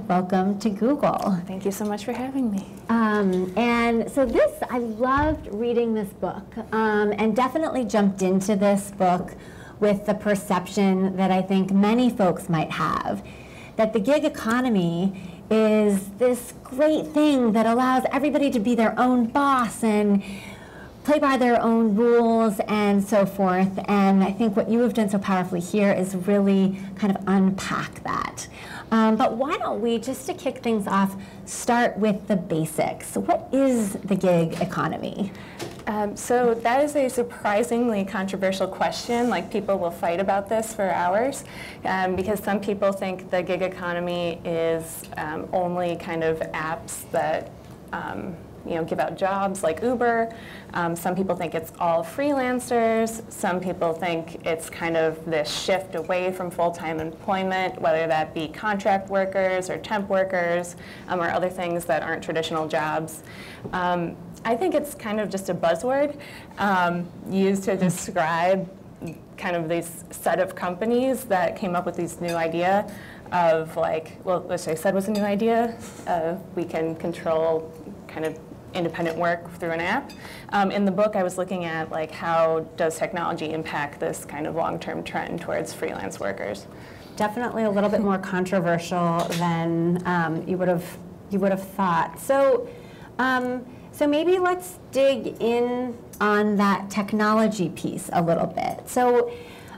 Welcome to Google. Thank you so much for having me. And so I loved reading this book and definitely jumped into this book with the perception that I think many folks might have, that the gig economy is this great thing that allows everybody to be their own boss and play by their own rules and so forth. And I think what you have done so powerfully here is really kind of unpack that. But why don't we, just to kick things off, start with the basics. What is the gig economy? So that is a surprisingly controversial question. Like, people will fight about this for hours because some people think the gig economy is only kind of apps that give out jobs like Uber. Some people think it's all freelancers. Some people think it's kind of this shift away from full-time employment, whether that be contract workers or temp workers or other things that aren't traditional jobs. I think it's kind of just a buzzword used to describe kind of this set of companies that came up with this new idea of, like, well, which I said was a new idea. We can control kind of independent work through an app. In the book, I was looking at, like, how does technology impact this kind of long-term trend towards freelance workers. Definitely a little bit more controversial than you would have thought. So, so maybe let's dig in on that technology piece a little bit. So,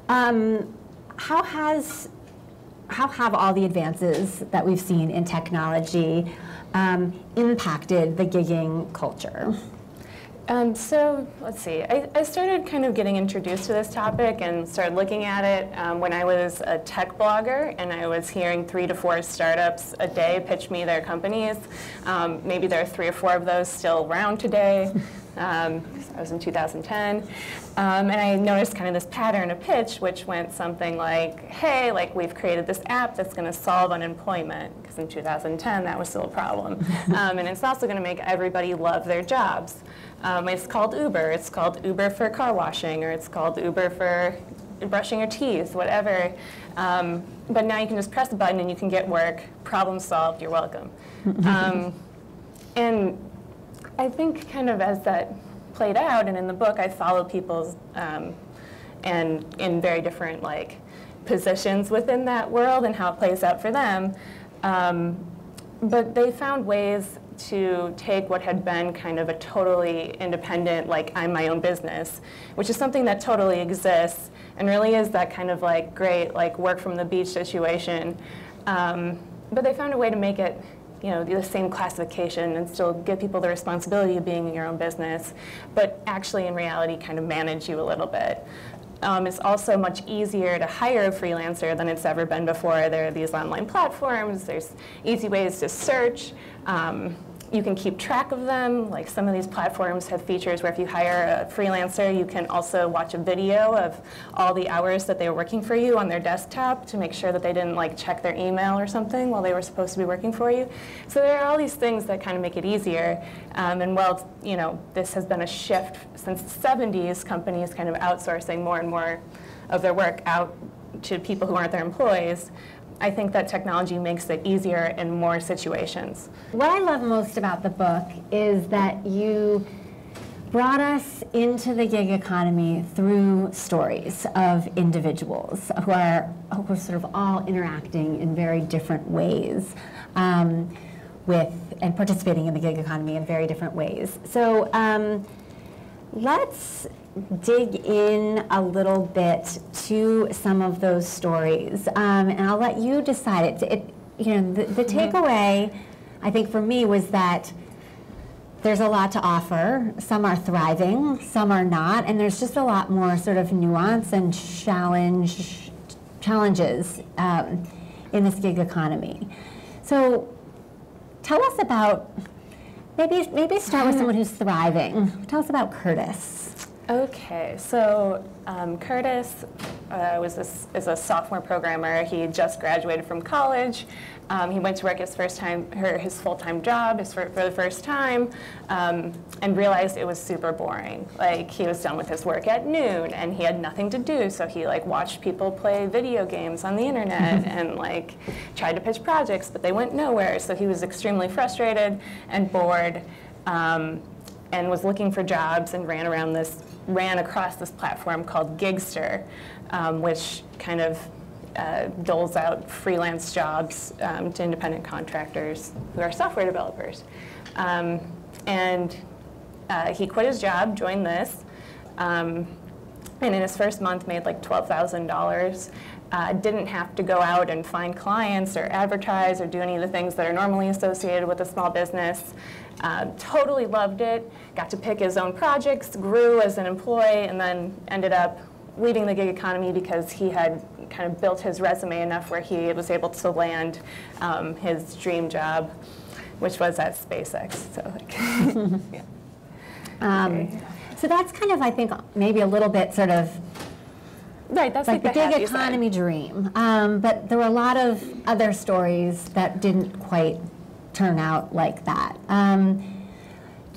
how have all the advances that we've seen in technology impacted the gigging culture? So let's see, I started kind of getting introduced to this topic and started looking at it when I was a tech blogger, and I was hearing 3 to 4 startups a day pitch me their companies. Maybe there are 3 or 4 of those still around today. I was in 2010, and I noticed kind of this pattern of pitch, which went something like, hey, like, we've created this app that's going to solve unemployment, because in 2010 that was still a problem, and it's also going to make everybody love their jobs. It's called Uber. It's called Uber for car washing, or it's called Uber for brushing your teeth, whatever. But now you can just press a button and you can get work. Problem solved. You're welcome. And I think kind of as that played out, and in the book I followed people's and in very different, like, positions within that world and how it plays out for them. But they found ways to take what had been kind of a totally independent, like, I'm my own business, which is something that totally exists and really is that kind of, like, great, like, work from the beach situation. But they found a way to make it, the same classification and still give people the responsibility of being in your own business, but actually in reality kind of manage you a little bit. It's also much easier to hire a freelancer than it's ever been before. There are these online platforms, there's easy ways to search. You can keep track of them. Like, some of these platforms have features where if you hire a freelancer, you can also watch a video of all the hours that they were working for you on their desktop to make sure that they didn't, like, check their email or something while they were supposed to be working for you. So there are all these things that kind of make it easier. And while, this has been a shift since the 70s, companies kind of outsourcing more and more of their work out to people who aren't their employees, I think that technology makes it easier in more situations. What I love most about the book is that you brought us into the gig economy through stories of individuals who are sort of all interacting in very different ways with and participating in the gig economy in very different ways. So let's dig in a little bit to some of those stories, and I'll let you decide. The takeaway, I think, for me was that there's a lot to offer. Some are thriving, some are not, and there's just a lot more sort of nuance and challenges in this gig economy. So tell us about, maybe start with someone who's thriving. Tell us about Curtis. Okay, so Curtis is a sophomore programmer. He just graduated from college. He went to work his full-time job for the first time, and realized it was super boring. Like, he was done with his work at noon, and he had nothing to do, so he like watched people play video games on the internet and like tried to pitch projects, but they went nowhere. So he was extremely frustrated and bored, and was looking for jobs, and ran across this platform called Gigster, which kind of doles out freelance jobs to independent contractors who are software developers. And he quit his job, joined this, and in his first month made like $12,000. Didn't have to go out and find clients or advertise or do any of the things that are normally associated with a small business. Totally loved it, got to pick his own projects, grew as an employee, and then ended up leaving the gig economy because he had kind of built his resume enough where he was able to land his dream job, which was at SpaceX. So, like, yeah. So that's kind of, I think, maybe a little bit sort of right. That's like the gig happy economy side. dream. But there were a lot of other stories that didn't quite turn out like that.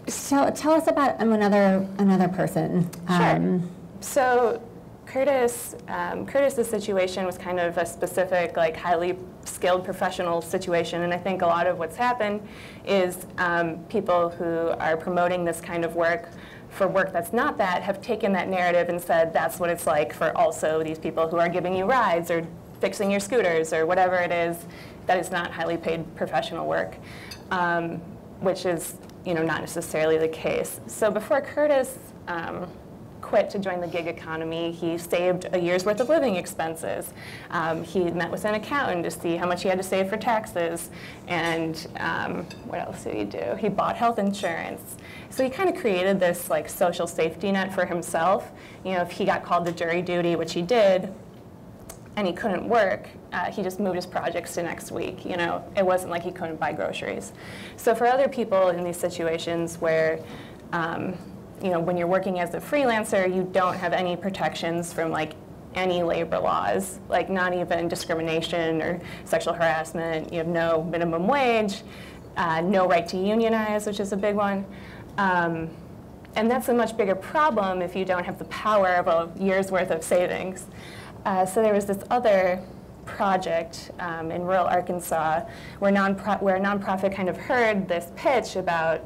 So tell us about another person. Sure. So Curtis's situation was kind of a specific, like, highly skilled professional situation, and I think a lot of what's happened is people who are promoting this kind of work for work that's not that have taken that narrative and said that's what it's like for also these people who are giving you rides or fixing your scooters or whatever it is that is not highly paid professional work, which is, you know, not necessarily the case. So before Curtis quit to join the gig economy, he saved a year's worth of living expenses. He met with an accountant to see how much he had to save for taxes, and what else did he do? He bought health insurance. So he kind of created this like social safety net for himself. You know, if he got called to jury duty, which he did, and he couldn't work, he just moved his projects to next week. You know, it wasn't like he couldn't buy groceries. So for other people in these situations where you know, when you're working as a freelancer, you don't have any protections from like any labor laws, like not even discrimination or sexual harassment. You have no minimum wage, no right to unionize, which is a big one. And that's a much bigger problem if you don't have the power of a year's worth of savings. So there was this other project in rural Arkansas where a nonprofit kind of heard this pitch about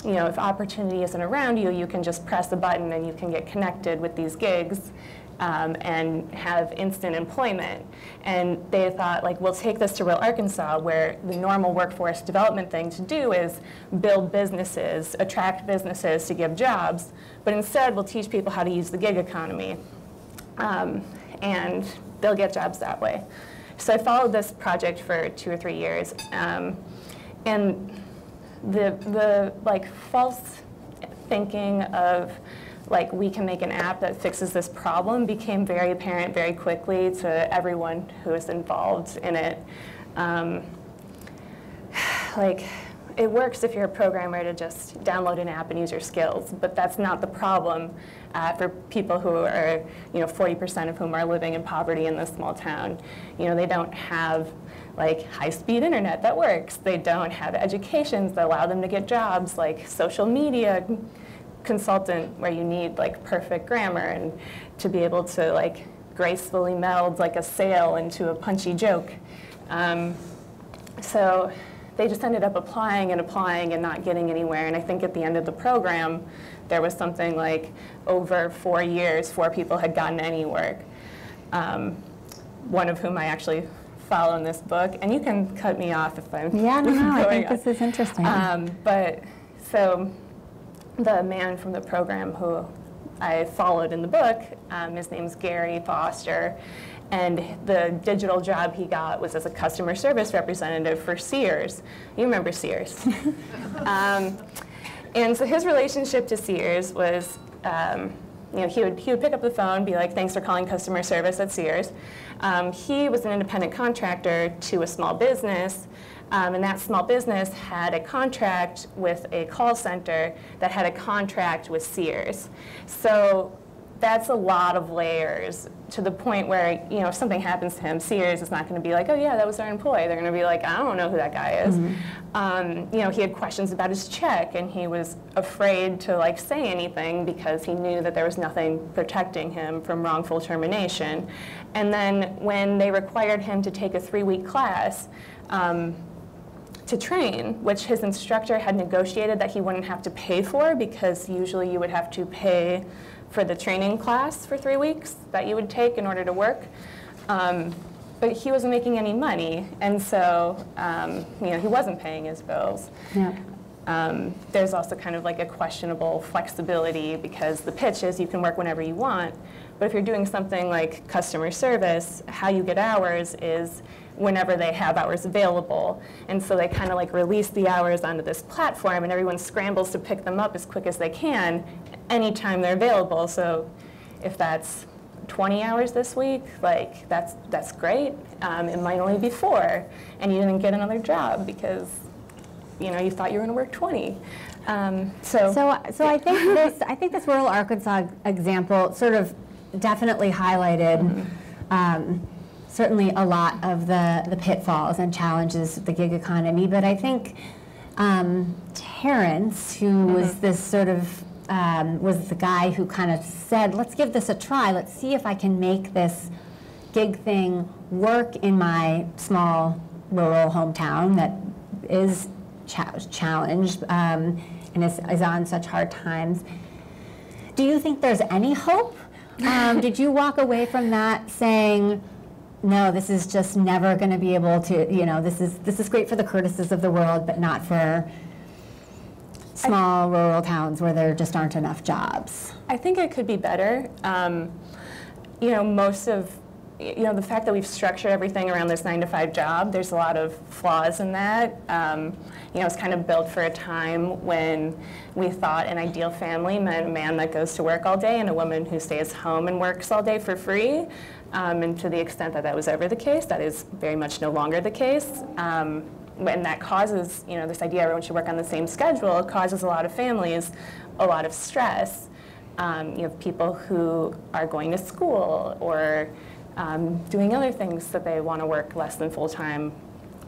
you know, if opportunity isn't around you, you can just press a button and you can get connected with these gigs and have instant employment. And they thought, like, we'll take this to rural Arkansas, where the normal workforce development thing to do is build businesses, attract businesses to give jobs, but instead we'll teach people how to use the gig economy, and they'll get jobs that way. So I followed this project for 2 or 3 years, and the like false thinking of like we can make an app that fixes this problem became very apparent very quickly to everyone who was involved in it. Like, it works if you're a programmer to just download an app and use your skills, but that's not the problem for people who are, you know, 40% of whom are living in poverty in this small town. You know, they don't have like high-speed internet that works. They don't have educations that allow them to get jobs like social media consultant, where you need like perfect grammar and to be able to like gracefully meld like a sale into a punchy joke. So they just ended up applying and not getting anywhere. And I think at the end of the program, there was something like over 4 years, 4 people had gotten any work. One of whom I actually follow in this book, and you can cut me off if I'm no, I think on. this is interesting. But so the man from the program who I followed in the book, his name's Gary Foster, and the digital job he got was as a customer service representative for Sears. You remember Sears. And so his relationship to Sears was, you know, he would pick up the phone, be like, thanks for calling customer service at Sears. He was an independent contractor to a small business, and that small business had a contract with a call center that had a contract with Sears. So that's a lot of layers, to the point where, you know, if something happens to him, Sears is not going to be like, oh yeah, that was our employee. They're going to be like, I don't know who that guy is. You know, he had questions about his check, and he was afraid to like say anything because he knew that there was nothing protecting him from wrongful termination. And then when they required him to take a 3-week class to train, which his instructor had negotiated that he wouldn't have to pay for, because usually you would have to pay for the training class for 3 weeks that you would take in order to work. But he wasn't making any money, and so you know, he wasn't paying his bills. Yeah. There's also kind of like a questionable flexibility, because the pitch is you can work whenever you want, but if you're doing something like customer service, how you get hours is whenever they have hours available. And so they kind of like release the hours onto this platform, and everyone scrambles to pick them up as quick as they can anytime they're available. So if that's 20 hours this week, like that's great. It might only be 4, and you didn't get another job because, you know, you thought you were going to work 20. So I think this rural Arkansas example sort of definitely highlighted certainly a lot of the pitfalls and challenges of the gig economy. But I think Terrence, who was this sort of was the guy who kind of said, let's give this a try. Let's see if I can make this gig thing work in my small rural hometown that is challenged and is on such hard times. Do you think there's any hope? Did you walk away from that saying, no, this is just never going to be able to, you know, this is great for the Curtises of the world, but not for small rural towns where there just aren't enough jobs? I think it could be better. You know, most of, you know, the fact that we've structured everything around this 9-to-5 job, there's a lot of flaws in that. You know, it's kind of built for a time when we thought an ideal family meant a man that goes to work all day and a woman who stays home and works all day for free. And to the extent that that was ever the case, that is very much no longer the case. And that causes, you know, this idea everyone should work on the same schedule causes a lot of families a lot of stress. You have people who are going to school or doing other things that they want to work less than full-time.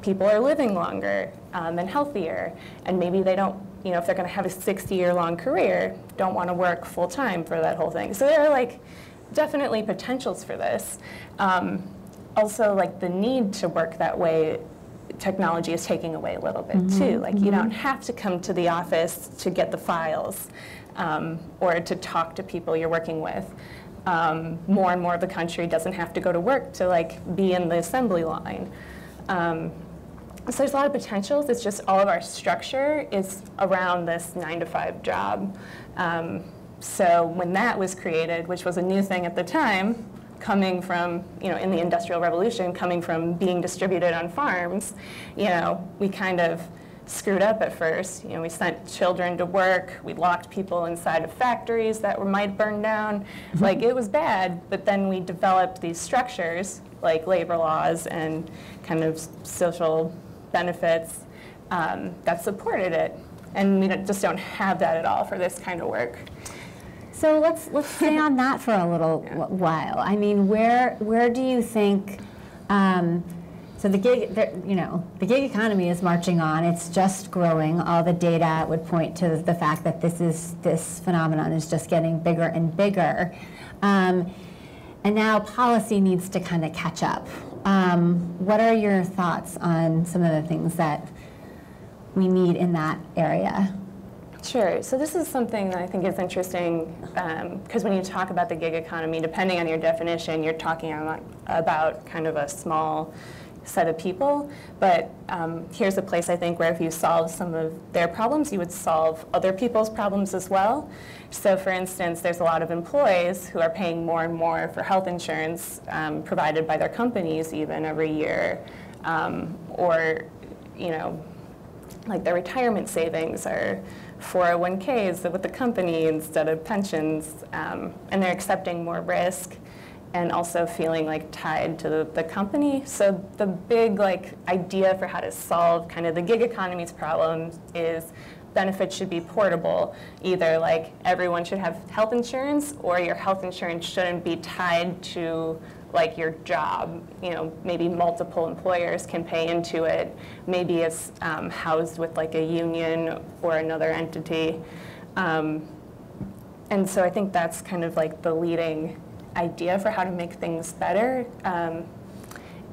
People are living longer and healthier, and maybe they don't, you know, if they're going to have a 60-year-long career, don't want to work full-time for that whole thing. So there are like definitely potentials for this. Also, like the need to work that way, technology is taking away a little bit too. Like you don't have to come to the office to get the files or to talk to people you're working with. More and more of the country doesn't have to go to work to like be in the assembly line. So there's a lot of potentials. It's just all of our structure is around this 9-to-5 job. So when that was created, which was a new thing at the time, coming from, you know, in the Industrial Revolution, coming from being distributed on farms, you know, we kind of screwed up at first. You know, we sent children to work, we locked people inside of factories that might burn down. Like, it was bad, but then we developed these structures, like labor laws and kind of social benefits that supported it. And we just don't have that at all for this kind of work. So let's stay on that for a little while. I mean, where do you think? So the gig economy is marching on. It's just growing. All the data would point to the fact that this phenomenon is just getting bigger and bigger, and now policy needs to kind of catch up. What are your thoughts on some of the things that we need in that area? Sure. So this is something that I think is interesting because when you talk about the gig economy, depending on your definition, you're talking about kind of a small set of people. But here's a place, I think, where if you solve some of their problems, you would solve other people's problems as well. So for instance, there's a lot of employees who are paying more and more for health insurance provided by their companies even every year. Or, you know, like their retirement savings are 401ks with the company instead of pensions, and they're accepting more risk and also feeling like tied to the company. So the big like idea for how to solve kind of the gig economy's problems is benefits should be portable. Either like everyone should have health insurance, or your health insurance shouldn't be tied to like your job. You know, maybe multiple employers can pay into it. Maybe it's housed with like a union or another entity. And so I think that's kind of like the leading idea for how to make things better.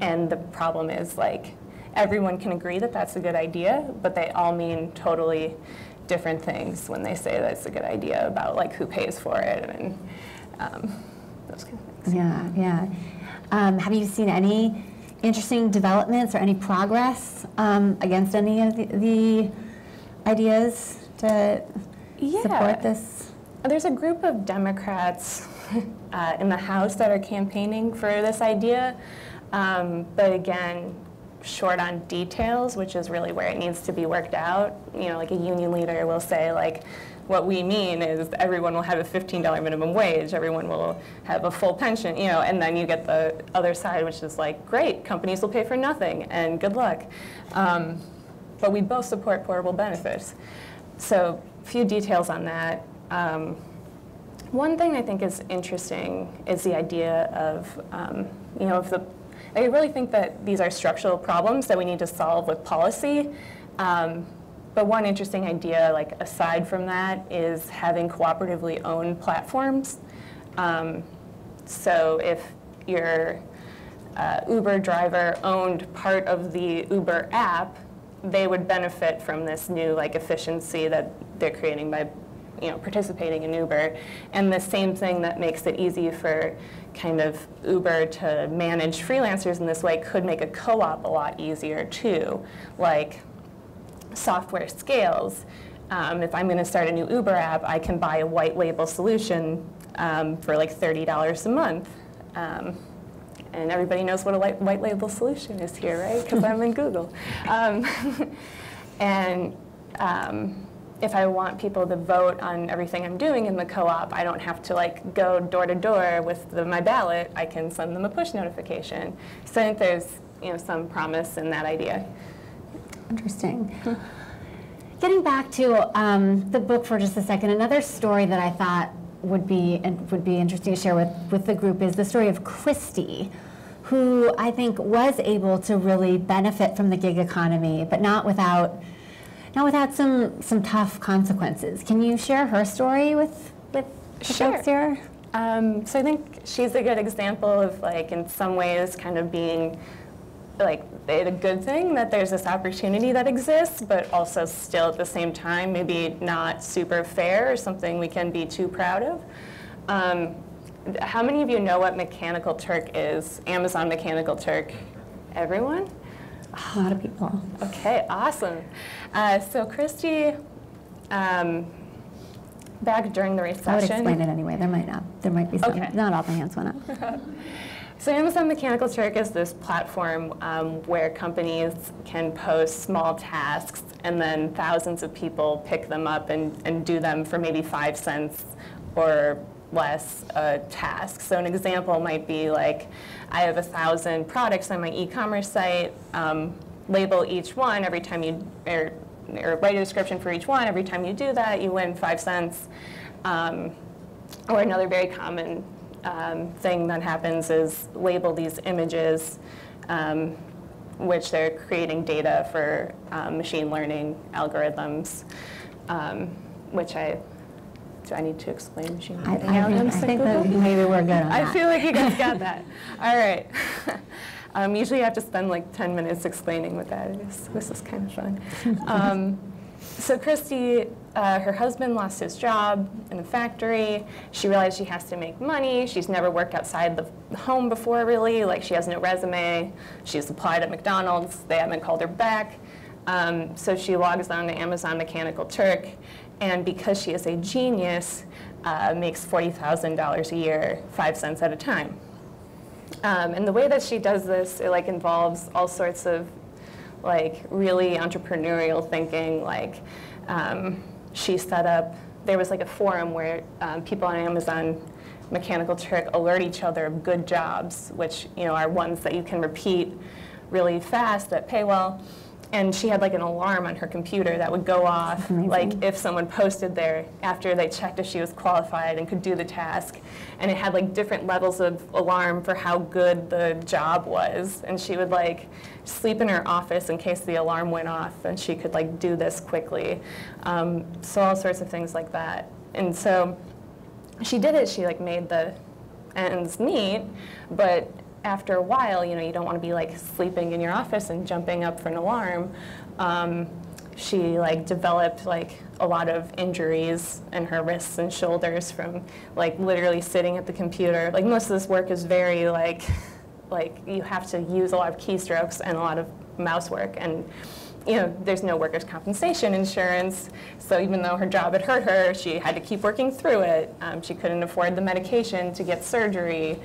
And the problem is like everyone can agree that that's a good idea, but they all mean totally different things when they say that's a good idea about like who pays for it and those kind of things. Yeah, yeah. Have you seen any interesting developments or any progress against any of the ideas to support this? There's a group of Democrats in the House that are campaigning for this idea, but again, short on details, which is really where it needs to be worked out. You know, like a union leader will say, like, what we mean is everyone will have a $15 minimum wage, everyone will have a full pension, you know, and then you get the other side, which is like, great, companies will pay for nothing, and good luck. But we both support portable benefits. So a few details on that. One thing I think is interesting is the idea of, you know, I really think that these are structural problems that we need to solve with policy. But one interesting idea, like aside from that, is having cooperatively owned platforms. So if your Uber driver owned part of the Uber app, they would benefit from this new like efficiency that they're creating by, you know, participating in Uber. And the same thing that makes it easy for kind of Uber to manage freelancers in this way could make a co-op a lot easier too. Like software scales. If I'm going to start a new Uber app, I can buy a white label solution for like $30 a month. And everybody knows what a white label solution is here, right? Because I'm in Google. If I want people to vote on everything I'm doing in the co-op, I don't have to like go door to door with my ballot. I can send them a push notification. So I think there's, you know, some promise in that idea. Interesting. Getting back to the book for just a second, another story that I thought would be interesting to share with the group is the story of Christy, who I think was able to really benefit from the gig economy, but not without some tough consequences. Can you share her story with the folks here? So I think she's a good example of, like, in some ways kind of being like a good thing that there's this opportunity that exists, but also still at the same time maybe not super fair or something we can be too proud of. How many of you know what Mechanical Turk is? Amazon Mechanical Turk? Everyone? A lot of people. Okay, awesome. So Christy, back during the recession. I would explain it anyway. There might be some. Okay. Not all the hands went up. So Amazon Mechanical Turk is this platform where companies can post small tasks, and then thousands of people pick them up and do them for maybe 5 cents or less a task. So an example might be like, I have 1,000 products on my e-commerce site, label each one every time you, or write a description for each one. Every time you do that, you win 5 cents. Or another very common thing that happens is label these images, which they're creating data for machine learning algorithms, which do I need to explain machine learning algorithms? I think that maybe we're good on that. I feel like you guys got that. All right. Usually you have to spend like 10 minutes explaining what that is. This is kind of fun. So Christy, her husband lost his job in a factory. She realized she has to make money. She's never worked outside the home before, really. Like, she has no resume. She's applied at McDonald's. They haven't called her back. So she logs on to Amazon Mechanical Turk, and because she is a genius, makes $40,000 a year, 5 cents at a time. And the way that she does this, it like involves all sorts of like really entrepreneurial thinking. Like, she set up, there was like a forum where people on Amazon Mechanical Turk alert each other of good jobs, which, you know, are ones that you can repeat really fast that pay well. and she had like an alarm on her computer that would go off like if someone posted there after they checked if she was qualified and could do the task. And it had like different levels of alarm for how good the job was. And she would like sleep in her office in case the alarm went off and she could like do this quickly. So all sorts of things like that. And so she did it, she like made the ends meet, but after a while, you know, you don't want to be like sleeping in your office and jumping up for an alarm. She like developed like a lot of injuries in her wrists and shoulders from like literally sitting at the computer. Like most of this work is very like you have to use a lot of keystrokes and a lot of mouse work, and you know, there's no workers' compensation insurance, so even though her job had hurt her, she had to keep working through it. She couldn't afford the medication to get surgery.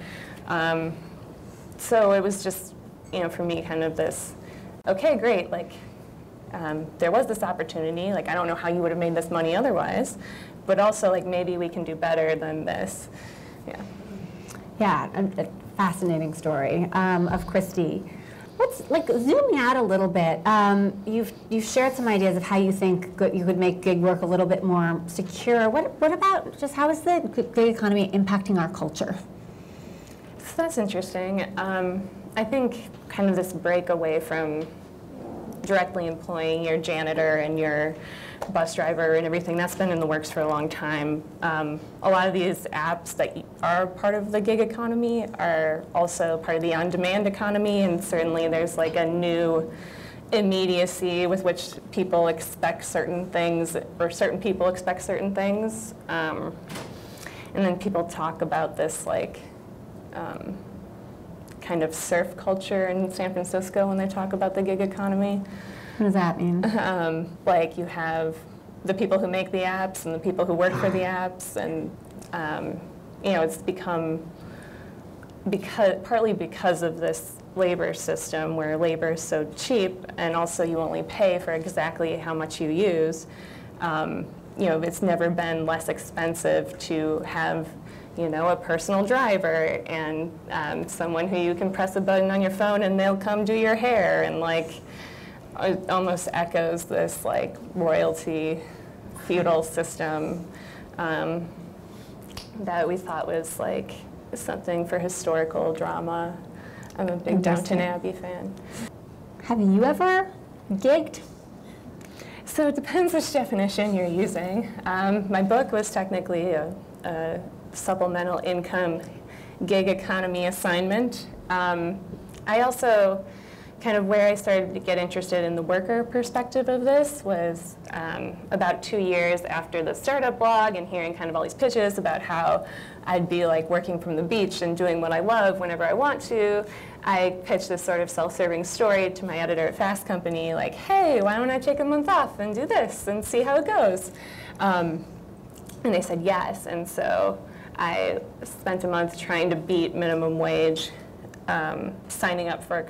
So it was just, you know, for me kind of this, okay, great, like there was this opportunity, like I don't know how you would have made this money otherwise, but also like maybe we can do better than this. Yeah. Yeah, a fascinating story of Christy. Let's like zoom out a little bit. You've shared some ideas of how you think you could make gig work a little bit more secure. What about just how is the gig economy impacting our culture? So that's interesting. I think kind of this break away from directly employing your janitor and your bus driver and everything, that's been in the works for a long time. A lot of these apps that are part of the gig economy are also part of the on-demand economy, and certainly there's like a new immediacy with which people expect certain things, or certain people expect certain things. And then people talk about this like kind of surf culture in San Francisco when they talk about the gig economy. What does that mean? Like you have the people who make the apps and the people who work for the apps, and you know, it's become partly because of this labor system where labor is so cheap, and also you only pay for exactly how much you use. You know, it's never been less expensive to have, you know, a personal driver and someone who you can press a button on your phone and they'll come do your hair, and like it almost echoes this like royalty feudal system that we thought was like something for historical drama. I'm a big Downton Abbey fan. Have you ever gigged? So it depends which definition you're using. My book was technically a supplemental income gig economy assignment. I also, kind of where I started to get interested in the worker perspective of this was about 2 years after the startup blog and hearing kind of all these pitches about how I'd be like working from the beach and doing what I love whenever I want to. I pitched this sort of self-serving story to my editor at Fast Company, like, hey, why don't I take a month off and do this and see how it goes? And they said yes, and so I spent a month trying to beat minimum wage, signing up for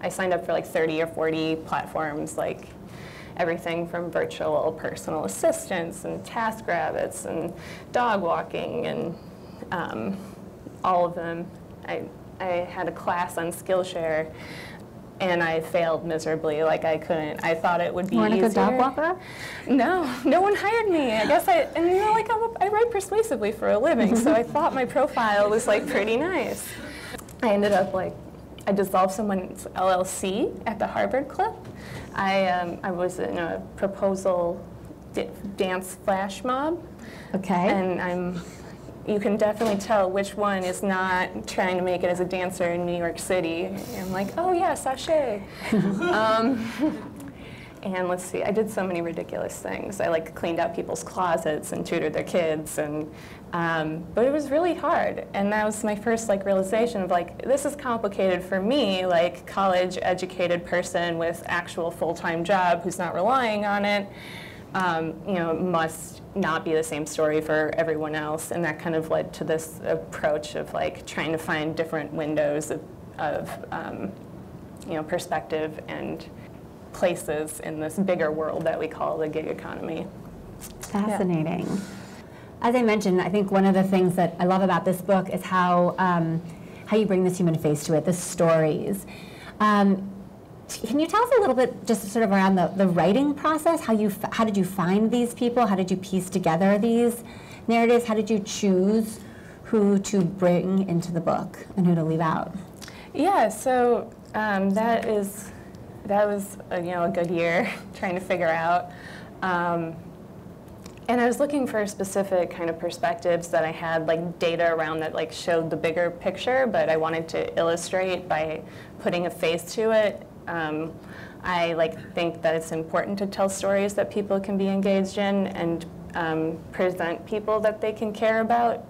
I signed up for like 30 or 40 platforms, like everything from virtual personal assistants and TaskRabbits and dog walking and all of them. I had a class on Skillshare and I failed miserably. Like I thought it would be easier. You weren't a good dog walker? No, no one hired me. I guess and you know, like I write persuasively for a living, so I thought my profile was like pretty nice. I ended up like, I dissolved someone's LLC at the Harvard Club. I was in a proposal dance flash mob. Okay. And you can definitely tell which one is not trying to make it as a dancer in New York City. I'm like, oh yeah, sachet. And let's see, I did so many ridiculous things. I like cleaned out people's closets and tutored their kids, and but it was really hard. And that was my first like realization of like, this is complicated for me, like college educated person with actual full-time job who's not relying on it. You know, it must not be the same story for everyone else, and that kind of led to this approach of like trying to find different windows of you know, perspective and places in this bigger world that we call the gig economy. Fascinating. Yeah. As I mentioned, I think one of the things that I love about this book is how you bring this human face to it, the stories. can you tell us a little bit just sort of around the writing process? How did you find these people? How did you piece together these narratives? How did you choose who to bring into the book and who to leave out? Yeah, so that was a good year trying to figure out. And I was looking for specific kind of perspectives that I had like data around that like showed the bigger picture, but I wanted to illustrate by putting a face to it. I think that it's important to tell stories that people can be engaged in and present people that they can care about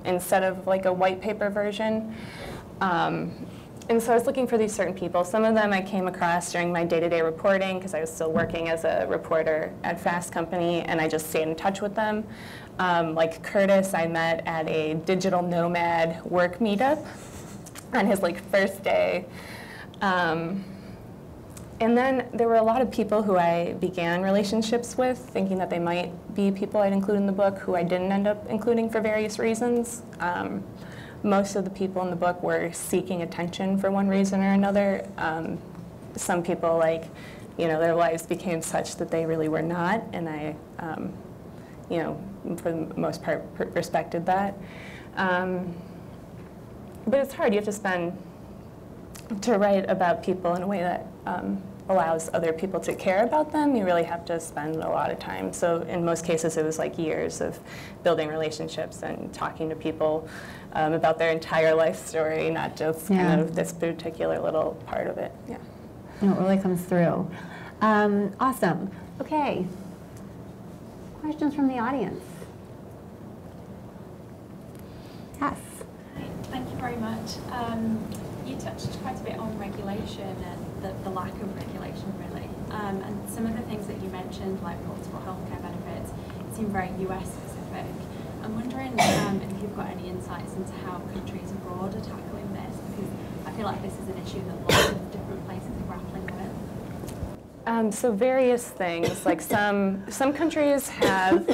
instead of like a white paper version. And so I was looking for these certain people. Some of them I came across during my day-to-day reporting because I was still working as a reporter at Fast Company, and I just stayed in touch with them. Like Curtis, I met at a digital nomad work meetup on his first day. And then there were a lot of people who I began relationships with, thinking that they might be people I'd include in the book who I didn't end up including for various reasons. Most of the people in the book were seeking attention for one reason or another. Some people, their lives became such that they really were not, and I, for the most part, respected that. But it's hard. You have to write about people in a way that allows other people to care about them. You really have to spend a lot of time. So in most cases, it was years of building relationships and talking to people about their entire life story, not just kind of this particular little part of it. Yeah. And it really comes through. Awesome. Okay. Questions from the audience? Yes. Hi, thank you very much. You touched quite a bit on regulation and the lack of regulation, really. And some of the things that you mentioned, like multiple healthcare benefits, seem very US specific. I'm wondering if you've got any insights into how countries abroad are tackling this, because I feel like this is an issue that lots of different places are grappling with. So various things, some countries have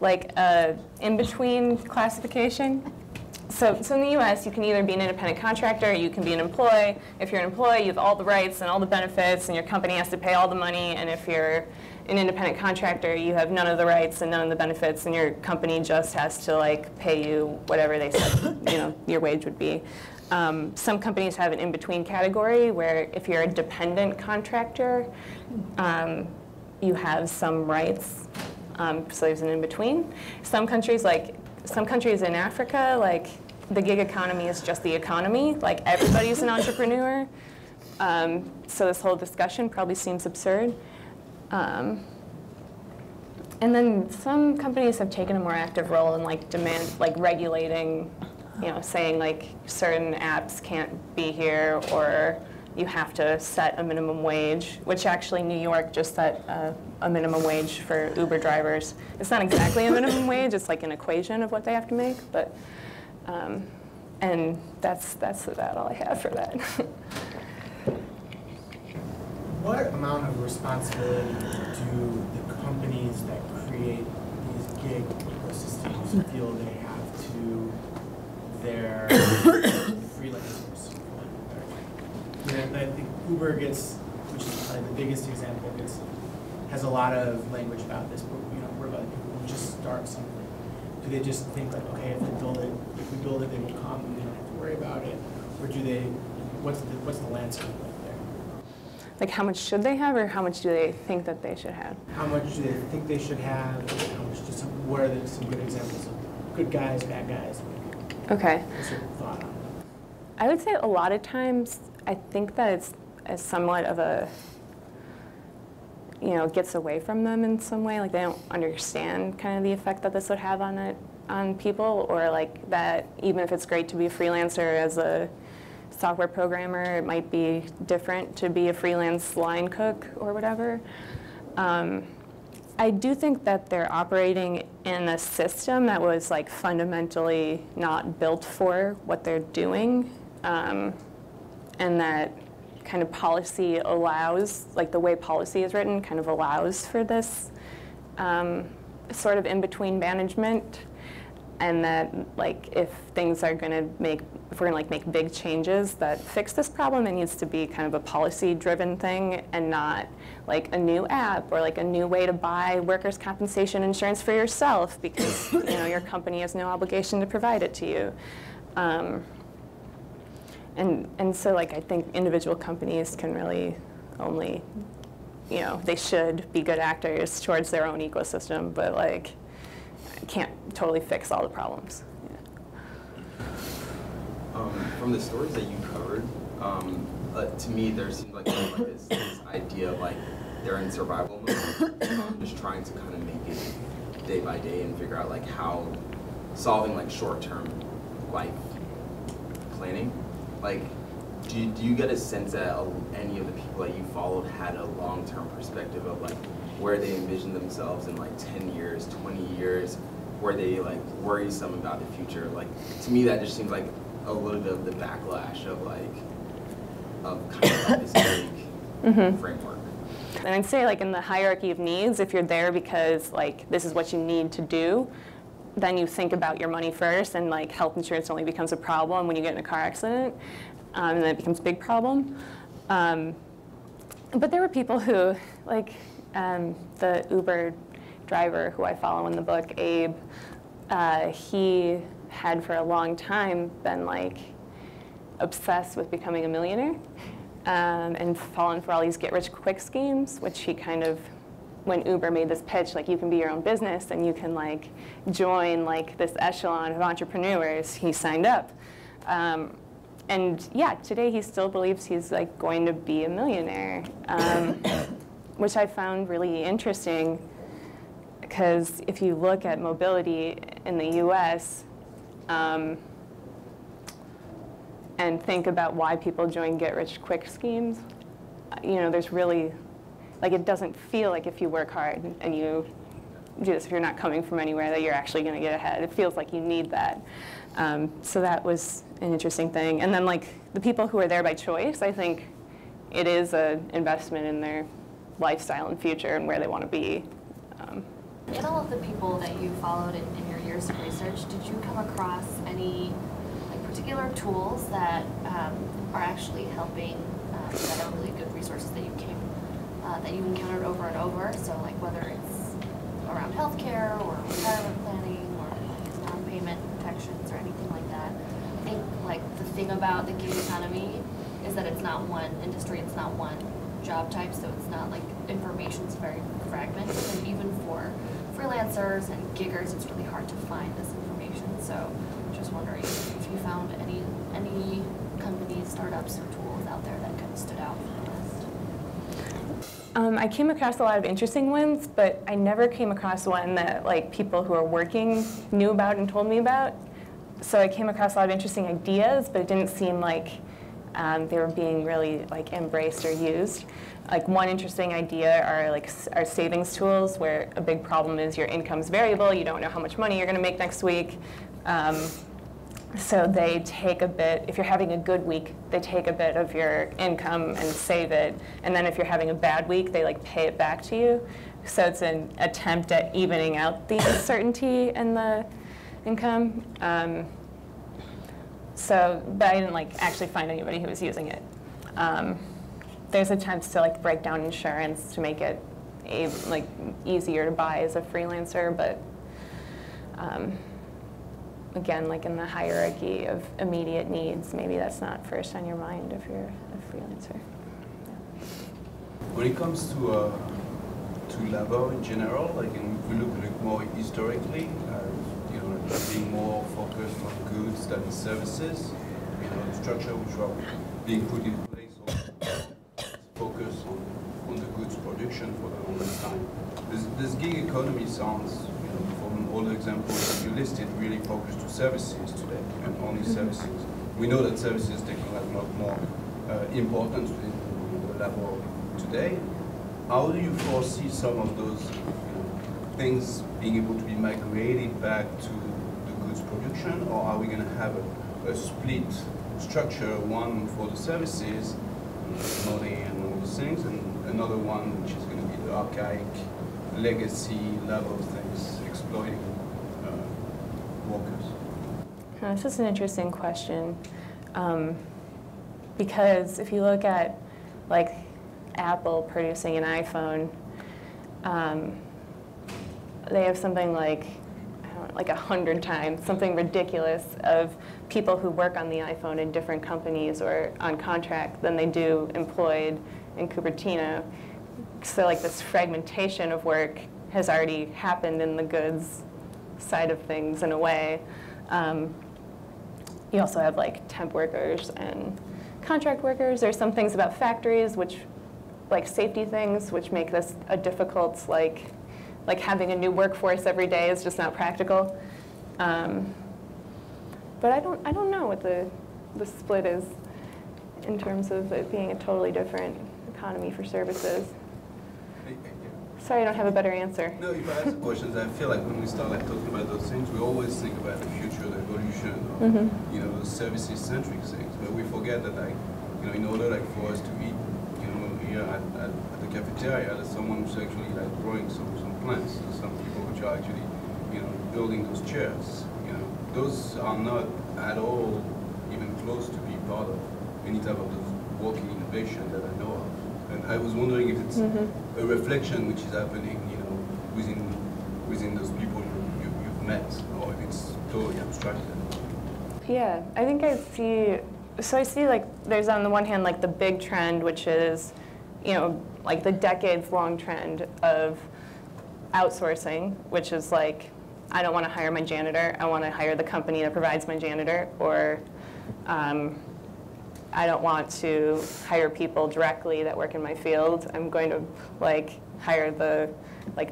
a in-between classification. So in the US, you can either be an independent contractor, or you can be an employee. If you're an employee, you have all the rights and all the benefits, and your company has to pay all the money. And if you're an independent contractor, you have none of the rights and none of the benefits, and your company just has to pay you whatever they said your wage would be. Some companies have an in-between category where if you're a dependent contractor, you have some rights. So there's an in-between. Some countries in Africa, the gig economy is just the economy. Everybody's an entrepreneur. So this whole discussion probably seems absurd. And then some companies have taken a more active role in regulating, saying certain apps can't be here, or you have to set a minimum wage, which actually New York just set a minimum wage for Uber drivers. It's not exactly a minimum wage, it's an equation of what they have to make, but, and that's about all I have for that. What amount of responsibility do the companies that create these gig ecosystems feel they have to their freelancers? I think Uber gets, which is probably the biggest example, has a lot of language about this, but we're about people who just start something. Do they just think okay, if we build it, they will come, and they don't have to worry about it, or do they? What's the landscape like there? How much should they have, or how much do they think that they should have? How much do they think they should have? How much? What are some good examples of good guys, bad guys? Okay. What's your thought on that? I would say a lot of times, I think that it's somewhat of a, gets away from them in some way. They don't understand kind of the effect that this would have on people, or that even if it's great to be a freelancer as a software programmer, it might be different to be a freelance line cook or whatever. I do think that they're operating in a system that was fundamentally not built for what they're doing, and that kind of policy allows, the way policy is written, kind of allows for this sort of in-between management. and that like if we're gonna make big changes that fix this problem, it needs to be kind of a policy-driven thing and not like a new app or like a new way to buy workers' compensation insurance for yourself because your company has no obligation to provide it to you. And so like I think individual companies can really only, they should be good actors towards their own ecosystem, but like can't totally fix all the problems. From the stories that you covered, to me there seems like this idea of like they're in survival mode, just trying to kind of make it day by day and figure out like how solving like short-term life planning. Like, do you get a sense that any of the people that you followed had a long-term perspective of like where they envision themselves in like 10 years, 20 years, where they like worrisome about the future? Like, to me that just seems like a little bit of the backlash of like, kind of like this big framework. And I'd say like in the hierarchy of needs, if you're there because like this is what you need to do, then you think about your money first, and like health insurance only becomes a problem when you get in a car accident, and then it becomes a big problem. But there were people who, like the Uber driver who I follow in the book, Abe, he had for a long time been like obsessed with becoming a millionaire, and fallen for all these get-rich-quick schemes, which he kind of, when Uber made this pitch, like you can be your own business and you can like join like this echelon of entrepreneurs, he signed up. And yeah, today he still believes he's like going to be a millionaire, which I found really interesting because if you look at mobility in the US and think about why people join get-rich-quick schemes, there's really, like it doesn't feel like if you work hard and you do this, if you're not coming from anywhere, that you're actually going to get ahead. It feels like you need that. So that was an interesting thing. And then like the people who are there by choice, I think it is an investment in their lifestyle and future and where they want to be. In all of the people that you followed in your years of research, did you come across any particular tools that are actually helping, that are really good resources that you encountered over and over? So like whether it's around healthcare or retirement planning or non-payment protections or anything like that. I think like the thing about the gig economy is that it's not one industry, it's not one job type, so it's not like information's very fragmented, and even for freelancers and giggers, it's really hard to find this information. So just wondering if you found any companies, startups, or tools out there that kind of stood out from the list. I came across a lot of interesting ones, but I never came across one that like people who are working knew about and told me about. So I came across a lot of interesting ideas, but it didn't seem like they were being really like embraced or used. Like one interesting idea are savings tools, where a big problem is your income's variable. You don't know how much money you're going to make next week. So they take a bit, if you're having a good week, they take a bit of your income and save it. And then if you're having a bad week, they like pay it back to you. So it's an attempt at evening out the uncertainty in the income. But I didn't like actually find anybody who was using it. There's attempts to like break down insurance to make it easier to buy as a freelancer, but again, like in the hierarchy of immediate needs, maybe that's not first on your mind if you're a freelancer. Yeah. When it comes to labor in general, like if we look at it more historically, being more focused on goods than services, the structure which are being put in place focus on the goods production for the longest time. This gig economy sounds, from all the examples that you listed, really focused to services today, and only services. We know that services take a lot more importance in the labor today. How do you foresee some of those things being able to be migrated back to the goods production, or are we going to have a split structure, one for the services, money and all those things, and another one which is going to be the archaic legacy level things, exploiting workers? This is an interesting question, because if you look at like Apple producing an iPhone, they have something like, I don't know, like 100 times, something ridiculous of people who work on the iPhone in different companies or on contract than they do employed in Cupertino. So like this fragmentation of work has already happened in the goods side of things in a way. You also have like temp workers and contract workers. There's some things about factories, which, like safety things, which make this a difficult, like having a new workforce every day is just not practical. But I don't know what the split is in terms of it being a totally different economy for services. Sorry, I don't have a better answer. No, if I ask questions, I feel like when we start like talking about those things, we always think about the future, the evolution, or you know, the services-centric things. But we forget that, like, you know, in order like for us to eat, you know, here at the cafeteria, there's someone who's actually like growing some plants. There's some people which are actually, you know, building those chairs. You know, those are not at all even close to be part of any type of those working innovation that I know of. And I was wondering if it's a reflection which is happening, you know, within those people you've met, or if it's totally abstracted. Yeah, I think I see like there's on the one hand like the big trend, which is, you know, like the decades-long trend of outsourcing, which is like, I don't want to hire my janitor, I want to hire the company that provides my janitor, or I don't want to hire people directly that work in my field. I'm going to like hire the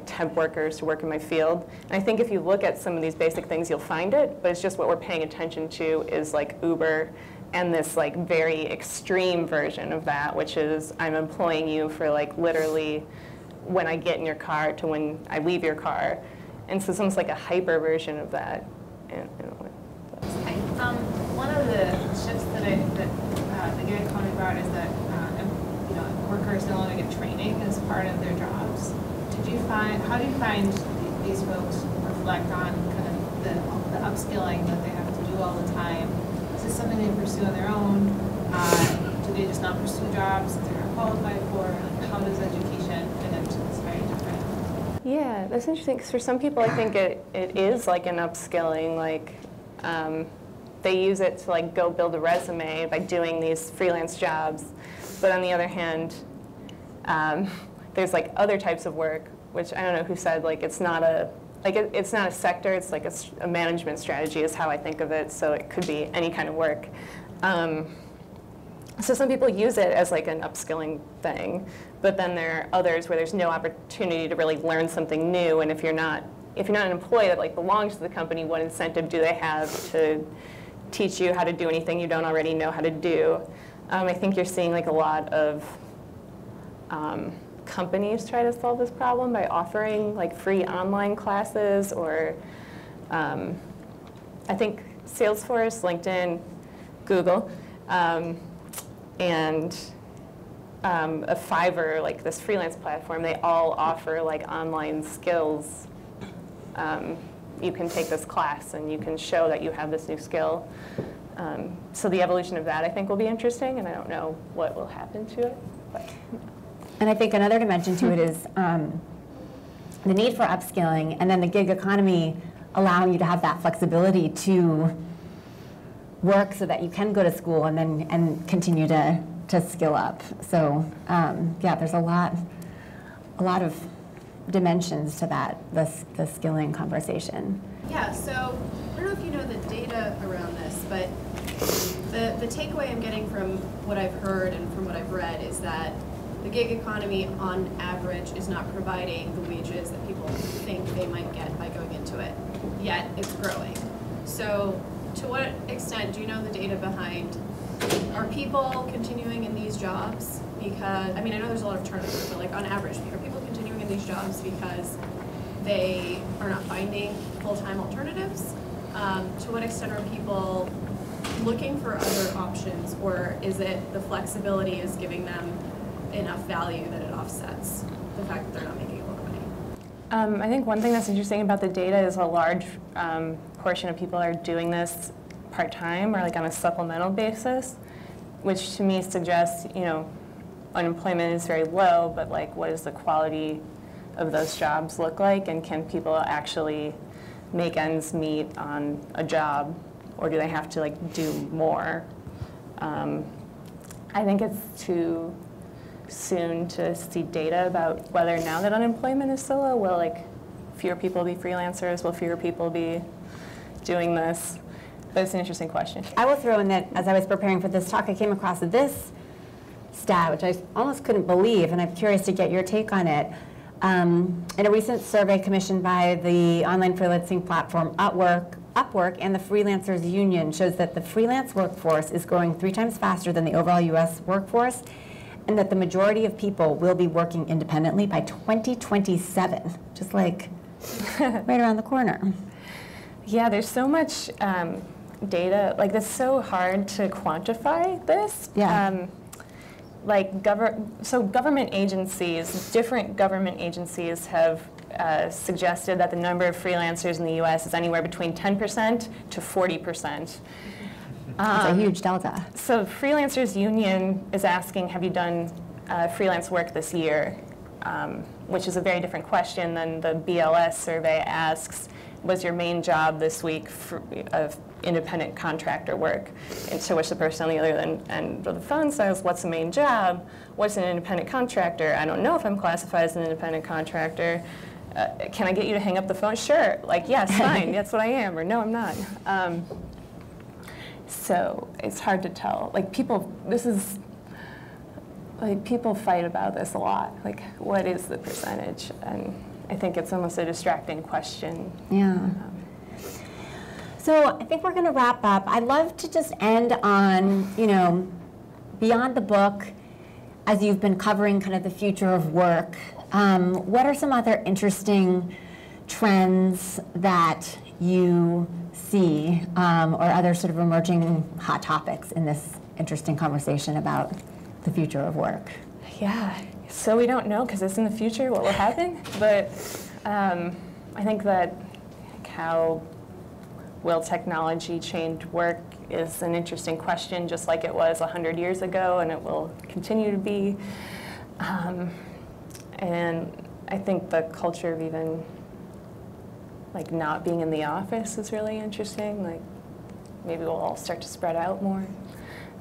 temp workers to work in my field. And I think if you look at some of these basic things, you'll find it, but it's just what we're paying attention to is like Uber and this like very extreme version of that, which is I'm employing you for like literally when I get in your car to when I leave your car. And so it's almost like a hyper version of that. One of the shifts that the gig economy brought is that you know, workers no longer get training as part of their jobs. How do you find these folks reflect on kind of the upskilling that they have to do all the time? Is this something they pursue on their own? Do they just not pursue jobs that they're not qualified for? Like, how does education fit into this very different? Yeah, that's interesting, because for some people I think it is like an upskilling, like they use it to like go build a resume by doing these freelance jobs. But on the other hand, there's like other types of work, which I don't know who said, like it's not a sector, it's like a management strategy is how I think of it, so it could be any kind of work. So some people use it as like an upskilling thing, but then there are others where there's no opportunity to really learn something new, and if you're not an employee that like belongs to the company, what incentive do they have to teach you how to do anything you don't already know how to do? I think you're seeing like a lot of companies try to solve this problem by offering like free online classes, or I think Salesforce, LinkedIn, Google, and a Fiverr, like this freelance platform, they all offer like online skills. You can take this class and you can show that you have this new skill. So the evolution of that I think will be interesting, and I don't know what will happen to it. But. And I think another dimension to it is the need for upskilling, and then the gig economy allowing you to have that flexibility to work so that you can go to school and continue to skill up. So yeah, there's a lot of dimensions to that, the skilling conversation. Yeah, so I don't know if you know the data around this, but the takeaway I'm getting from what I've heard and from what I've read is that the gig economy on average is not providing the wages that people think they might get by going into it, yet it's growing. So to what extent do you know the data behind, are people continuing in these jobs because, I mean, I know there's a lot of turnover, but like on average, are people continuing in these jobs because they are not finding full-time alternatives? To what extent are people looking for other options, or is it the flexibility is giving them enough value that it offsets the fact that they're not making a lot of money? I think one thing that's interesting about the data is a large portion of people are doing this part-time or like on a supplemental basis, which to me suggests, unemployment is very low, but like what does the quality of those jobs look like, and can people actually make ends meet on a job, or do they have to like do more? I think it's too soon to see data about whether now that unemployment is so low, will like fewer people be freelancers, will fewer people be doing this? But it's an interesting question. I will throw in that as I was preparing for this talk, I came across this stat, which I almost couldn't believe, and I'm curious to get your take on it. In a recent survey commissioned by the online freelancing platform Upwork, and the Freelancers Union shows that the freelance workforce is growing 3 times faster than the overall U.S. workforce, and that the majority of people will be working independently by 2027, just like right around the corner. Yeah, there's so much data, like it's so hard to quantify this. Yeah. Government agencies, different government agencies have suggested that the number of freelancers in the U.S. is anywhere between 10% to 40%. It's a huge delta. So Freelancers Union is asking, have you done freelance work this year? Which is a very different question than the BLS survey asks, was your main job this week of independent contractor work? And to which the person on the other end of the phone says, what's the main job? What's an independent contractor? I don't know if I'm classified as an independent contractor. Can I get you to hang up the phone? Sure. Like, yes, fine, that's what I am, or no, I'm not. So it's hard to tell. Like people fight about this a lot. Like, what is the percentage? And I think it's almost a distracting question. Yeah. So I think we're going to wrap up. I'd love to just end on, beyond the book, as you've been covering kind of the future of work, what are some other interesting trends that you see, or other sort of emerging hot topics in this interesting conversation about the future of work? Yeah, so we don't know because it's in the future what will happen, but I think that how will technology change work is an interesting question, just like it was 100 years ago, and it will continue to be. And I think the culture of even like not being in the office is really interesting. Like maybe we'll all start to spread out more.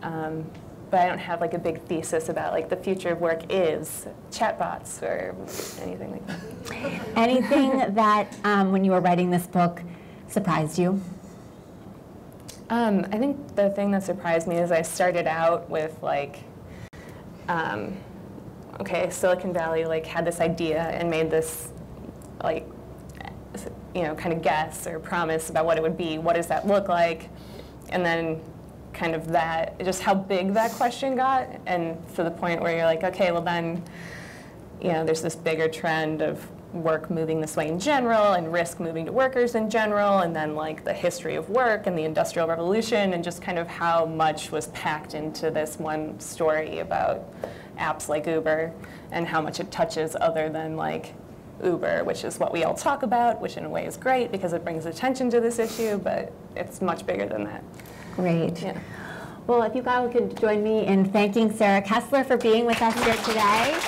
But I don't have like a big thesis about like the future of work is chatbots or anything like that. Anything that when you were writing this book surprised you? I think the thing that surprised me is I started out with like, okay, Silicon Valley like had this idea and made this like, kind of guess or promise about what it would be. What does that look like? And then kind of that, just how big that question got, and to the point where you're like, okay, well then, there's this bigger trend of work moving this way in general, and risk moving to workers in general, and then like the history of work and the Industrial Revolution, and just kind of how much was packed into this one story about apps like Uber, and how much it touches other than like Uber, which is what we all talk about, which in a way is great because it brings attention to this issue, but it's much bigger than that. Great. Yeah. Well, if you guys could join me in thanking Sarah Kessler for being with us here today.